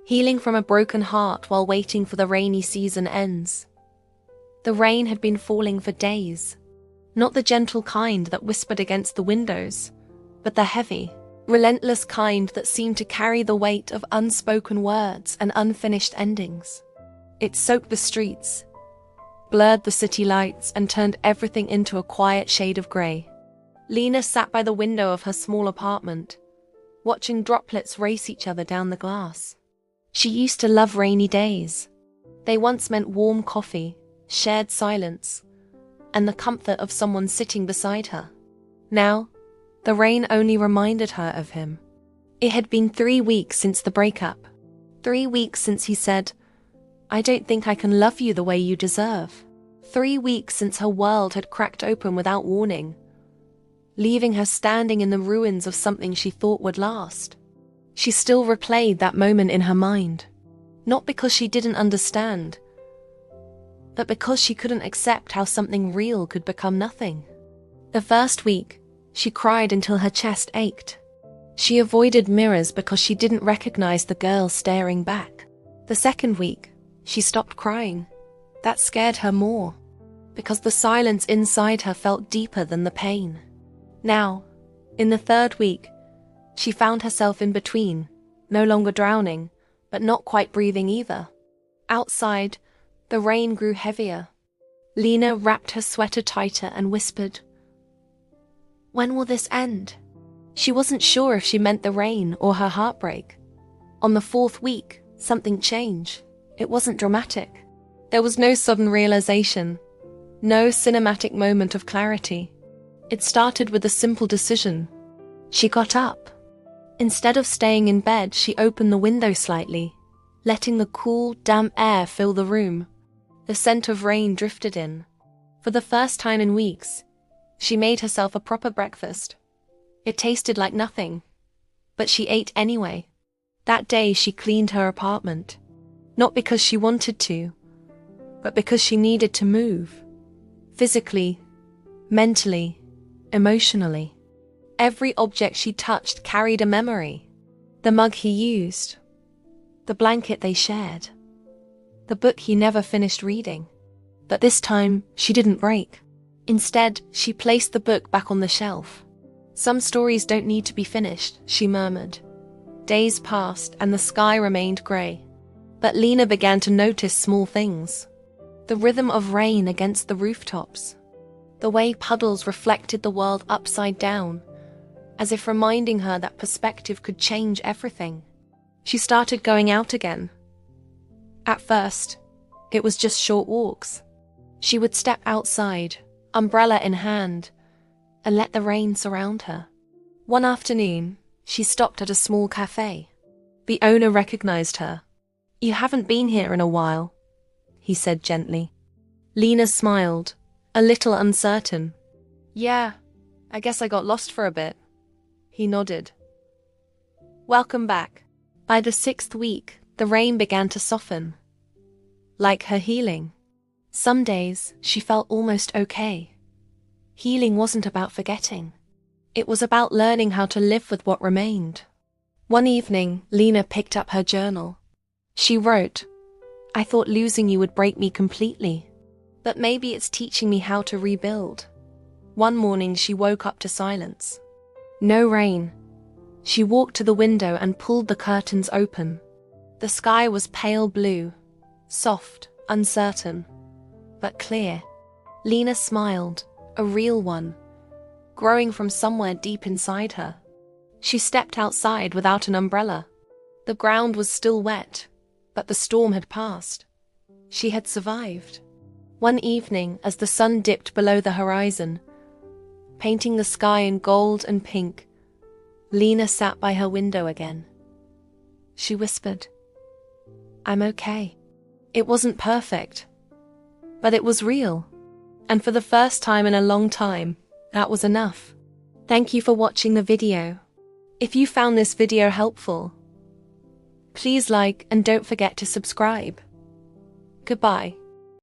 healing from a broken heart while waiting for the rainy season ends. The rain had been falling for days, not the gentle kind that whispered against the windows, but the heavy, relentless kind that seemed to carry the weight of unspoken words and unfinished endings. It soaked the streets, blurred the city lights, and turned everything into a quiet shade of grey. Lena sat by the window of her small apartment, watching droplets race each other down the glass. She used to love rainy days. They once meant warm coffee, shared silence, and the comfort of someone sitting beside her. Now, the rain only reminded her of him. It had been 3 weeks since the breakup. 3 weeks since he said, "I don't think I can love you the way you deserve." 3 weeks since her world had cracked open without warning, leaving her standing in the ruins of something she thought would last. She still replayed that moment in her mind, not because she didn't understand, but because she couldn't accept how something real could become nothing. The first week, she cried until her chest ached. She avoided mirrors because she didn't recognize the girl staring back. The second week, she stopped crying. That scared her more, because the silence inside her felt deeper than the pain. Now, in the third week, she found herself in between, no longer drowning, but not quite breathing either. Outside, the rain grew heavier. Lena wrapped her sweater tighter and whispered, "When will this end?" She wasn't sure if she meant the rain or her heartbreak. On the fourth week, something changed. It wasn't dramatic. There was no sudden realization, no cinematic moment of clarity. It started with a simple decision. She got up. Instead of staying in bed, she opened the window slightly, letting the cool, damp air fill the room. The scent of rain drifted in. For the first time in weeks, she made herself a proper breakfast. It tasted like nothing, but she ate anyway. That day she cleaned her apartment, not because she wanted to, but because she needed to move. Physically, mentally, emotionally. Every object she touched carried a memory. The mug he used, the blanket they shared, the book he never finished reading. But this time, she didn't break. Instead, she placed the book back on the shelf. "Some stories don't need to be finished," she murmured. Days passed and the sky remained grey. But Lena began to notice small things. The rhythm of rain against the rooftops. The way puddles reflected the world upside down, as if reminding her that perspective could change everything. She started going out again. At first, it was just short walks. She would step outside, umbrella in hand, and let the rain surround her. One afternoon, she stopped at a small cafe. The owner recognized her. "You haven't been here in a while," he said gently. Lena smiled, a little uncertain. "Yeah, I guess I got lost for a bit." He nodded. "Welcome back." By the 6th week, the rain began to soften. Like her healing. Some days, she felt almost okay. Healing wasn't about forgetting. It was about learning how to live with what remained. One evening, Lena picked up her journal. She wrote, "I thought losing you would break me completely, but maybe it's teaching me how to rebuild." One morning, she woke up to silence. No rain. She walked to the window and pulled the curtains open. The sky was pale blue, soft, uncertain, but clear. Lena smiled, a real one, growing from somewhere deep inside her. She stepped outside without an umbrella. The ground was still wet, but the storm had passed. She had survived. One evening, as the sun dipped below the horizon, painting the sky in gold and pink, Lena sat by her window again. She whispered, "I'm okay." It wasn't perfect, but it was real. And for the first time in a long time, that was enough. Thank you for watching the video. If you found this video helpful, please like and don't forget to subscribe. Goodbye.